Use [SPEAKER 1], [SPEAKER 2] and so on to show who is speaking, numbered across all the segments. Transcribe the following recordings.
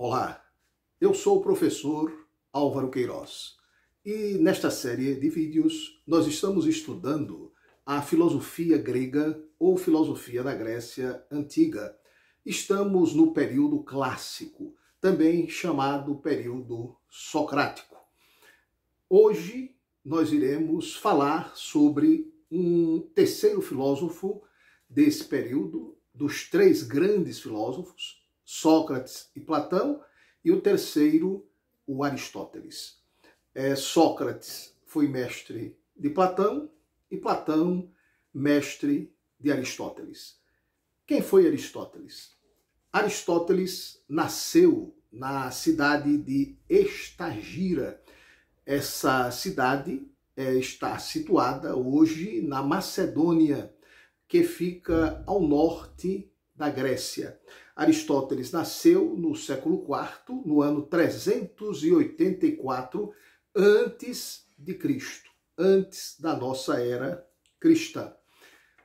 [SPEAKER 1] Olá, eu sou o professor Álvaro Queiroz e nesta série de vídeos nós estamos estudando a filosofia grega ou filosofia da Grécia Antiga. Estamos no período clássico, também chamado período socrático. Hoje nós iremos falar sobre um terceiro filósofo desse período, dos três grandes filósofos, Sócrates e Platão, e o terceiro, o Aristóteles. Sócrates foi mestre de Platão e Platão mestre de Aristóteles. Quem foi Aristóteles? Aristóteles nasceu na cidade de Estagira. Essa cidade está situada hoje na Macedônia, que fica ao norte da Grécia. Aristóteles nasceu no século IV, no ano 384 antes de Cristo, antes da nossa era cristã.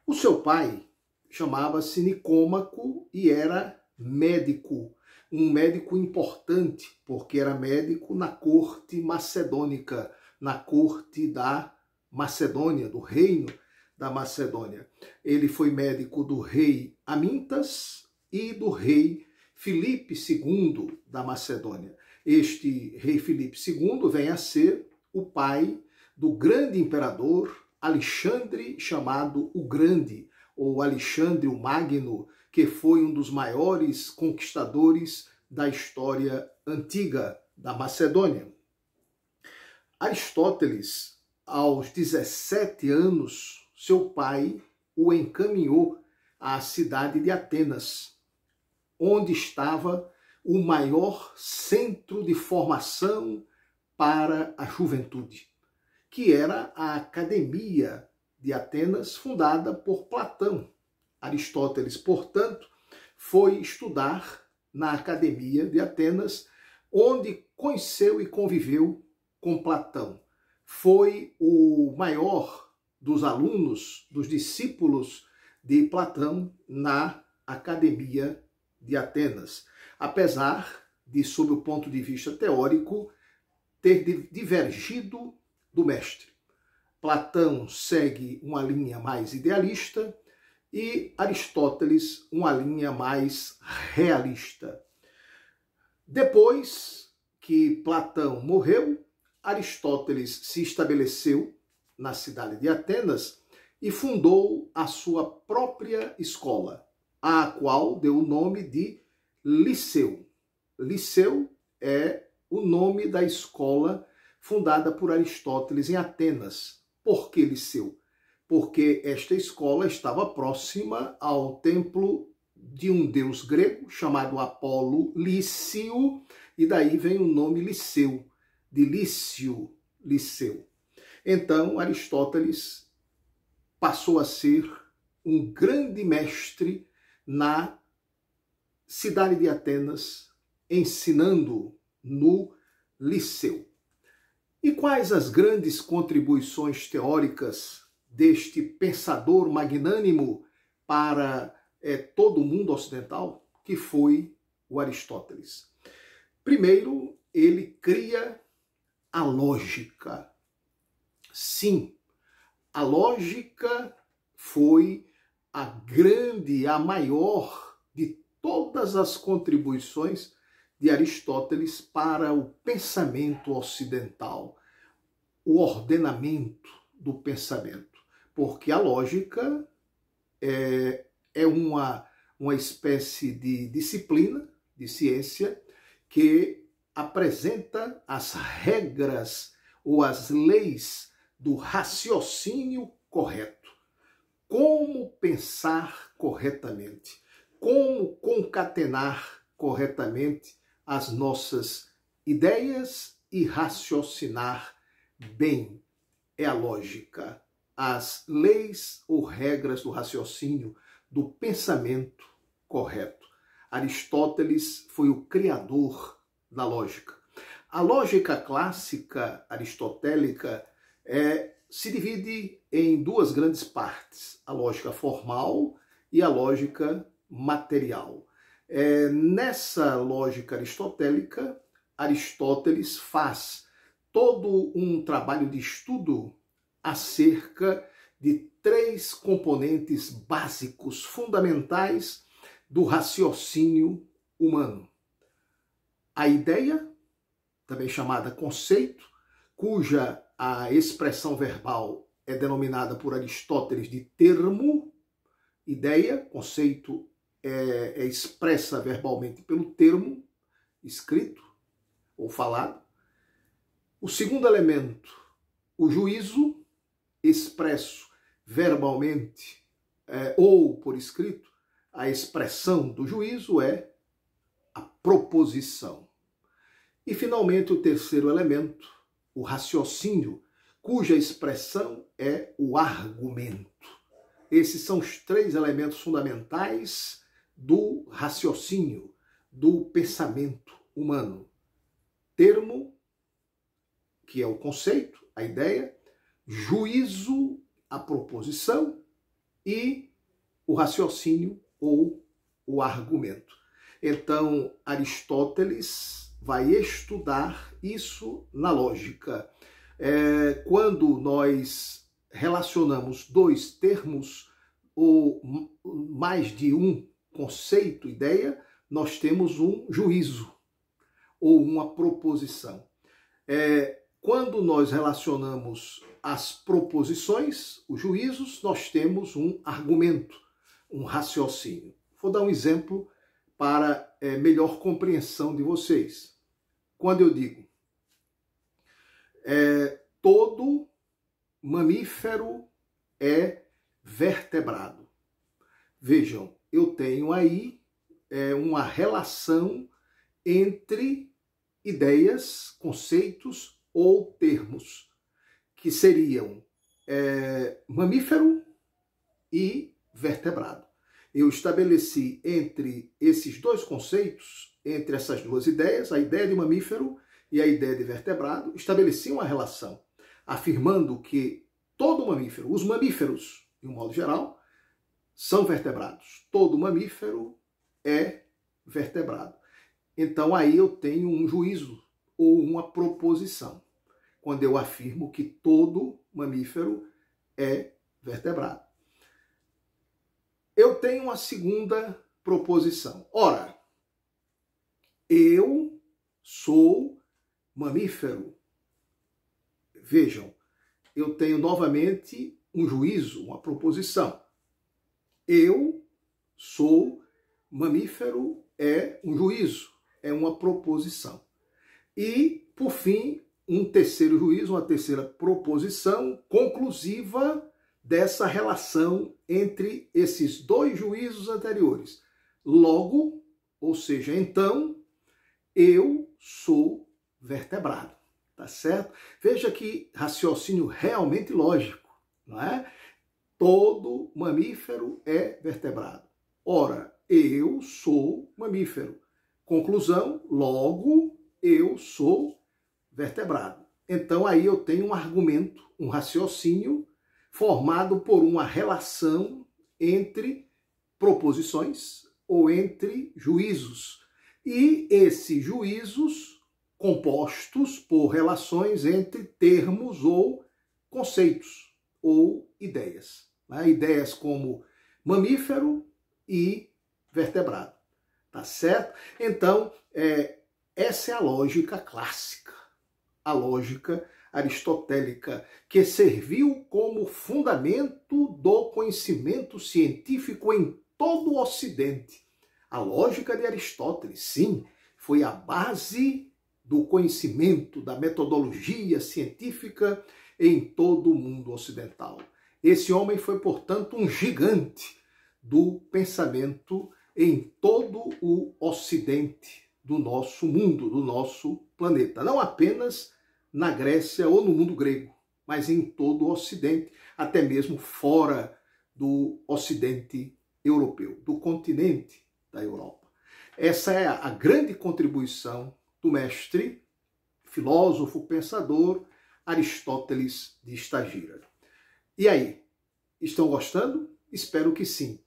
[SPEAKER 1] O seu pai chamava-se Nicômaco e era médico, um médico importante, porque era médico na corte macedônica, na corte da Macedônia, do reino da Macedônia. Ele foi médico do rei Amintas e do rei Filipe II da Macedônia. Este rei Filipe II vem a ser o pai do grande imperador Alexandre, chamado o Grande, ou Alexandre o Magno, que foi um dos maiores conquistadores da história antiga da Macedônia. Aristóteles, aos 17 anos, seu pai o encaminhou à cidade de Atenas, onde estava o maior centro de formação para a juventude, que era a Academia de Atenas, fundada por Platão. Aristóteles, portanto, foi estudar na Academia de Atenas, onde conheceu e conviveu com Platão. Foi o maior dos alunos, dos discípulos de Platão na Academia de Atenas, apesar de, sob o ponto de vista teórico, ter divergido do mestre. Platão segue uma linha mais idealista e Aristóteles uma linha mais realista. Depois que Platão morreu, Aristóteles se estabeleceu na cidade de Atenas e fundou a sua própria escola, a qual deu o nome de Liceu. Liceu é o nome da escola fundada por Aristóteles em Atenas. Por que Liceu? Porque esta escola estava próxima ao templo de um deus grego chamado Apolo Lício, e daí vem o nome Liceu, de Lício, Liceu. Então, Aristóteles passou a ser um grande mestre na cidade de Atenas, ensinando no Liceu. E quais as grandes contribuições teóricas deste pensador magnânimo para todo o mundo ocidental, que foi o Aristóteles? Primeiro, ele cria a lógica. Sim, a lógica foi a grande, a maior de todas as contribuições de Aristóteles para o pensamento ocidental, o ordenamento do pensamento, porque a lógica é uma espécie de disciplina, de ciência, que apresenta as regras ou as leis do raciocínio correto. Como pensar corretamente, como concatenar corretamente as nossas ideias e raciocinar bem. É a lógica, as leis ou regras do raciocínio, do pensamento correto. Aristóteles foi o criador da lógica. A lógica clássica aristotélica se divide em duas grandes partes, a lógica formal e a lógica material. Nessa lógica aristotélica, Aristóteles faz todo um trabalho de estudo acerca de 3 componentes básicos, fundamentais do raciocínio humano. A ideia, também chamada conceito, cuja a expressão verbal é denominada por Aristóteles de termo. Ideia, conceito, é expressa verbalmente pelo termo, escrito ou falado. O segundo elemento, o juízo, expresso verbalmente ou por escrito. A expressão do juízo é a proposição. E, finalmente, o terceiro elemento, o raciocínio, cuja expressão é o argumento. Esses são os 3 elementos fundamentais do raciocínio, do pensamento humano. Termo, que é o conceito, a ideia, juízo, a proposição, e o raciocínio ou o argumento. Então, Aristóteles vai estudar isso na lógica. Quando nós relacionamos 2 termos ou mais de um conceito, ideia, nós temos um juízo ou uma proposição. Quando nós relacionamos as proposições, os juízos, nós temos um argumento, um raciocínio. Vou dar um exemplo para melhor compreensão de vocês. Quando eu digo todo mamífero é vertebrado. Vejam, eu tenho aí uma relação entre ideias, conceitos ou termos, que seriam mamífero e vertebrado. Eu estabeleci entre esses 2 conceitos, entre essas 2 ideias, a ideia de mamífero e a ideia de vertebrado, estabeleci uma relação, afirmando que todo mamífero, os mamíferos, de um modo geral, são vertebrados. Todo mamífero é vertebrado. Então aí eu tenho um juízo ou uma proposição, quando eu afirmo que todo mamífero é vertebrado. Eu tenho uma segunda proposição. Ora, eu sou mamífero. Vejam, eu tenho novamente um juízo, uma proposição. Eu sou mamífero é um juízo, é uma proposição. E, por fim, um terceiro juízo, uma terceira proposição conclusiva dessa relação entre esses 2 juízos anteriores. Logo, ou seja, então, eu sou vertebrado. Tá certo? Veja que raciocínio realmente lógico, não é? Todo mamífero é vertebrado. Ora, eu sou mamífero. Conclusão, logo, eu sou vertebrado. Então aí eu tenho um argumento, um raciocínio formado por uma relação entre proposições ou entre juízos. E esses juízos compostos por relações entre termos ou conceitos ou ideias. Né? Ideias como mamífero e vertebrado. Tá certo? Então, essa é a lógica clássica, a lógica aristotélica, que serviu como fundamento do conhecimento científico em todo o Ocidente. A lógica de Aristóteles, sim, foi a base do conhecimento, da metodologia científica em todo o mundo ocidental. Esse homem foi, portanto, um gigante do pensamento em todo o Ocidente do nosso mundo, do nosso planeta. Não apenas na Grécia ou no mundo grego, mas em todo o Ocidente, até mesmo fora do Ocidente europeu, do continente da Europa. Essa é a grande contribuição do mestre, filósofo, pensador, Aristóteles de Estagira. E aí, estão gostando? Espero que sim.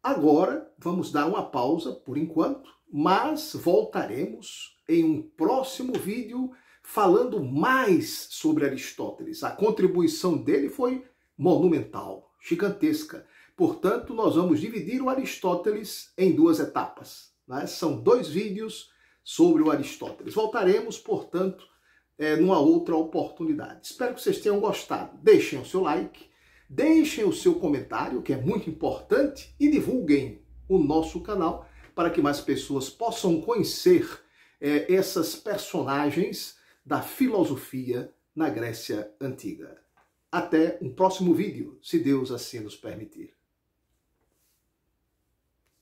[SPEAKER 1] Agora vamos dar uma pausa por enquanto, mas voltaremos em um próximo vídeo falando mais sobre Aristóteles. A contribuição dele foi monumental, gigantesca. Portanto, nós vamos dividir o Aristóteles em duas etapas, né? São 2 vídeos sobre o Aristóteles. Voltaremos, portanto, numa outra oportunidade. Espero que vocês tenham gostado. Deixem o seu like, deixem o seu comentário, que é muito importante, e divulguem o nosso canal para que mais pessoas possam conhecer essas personagens da filosofia na Grécia Antiga. Até um próximo vídeo, se Deus assim nos permitir.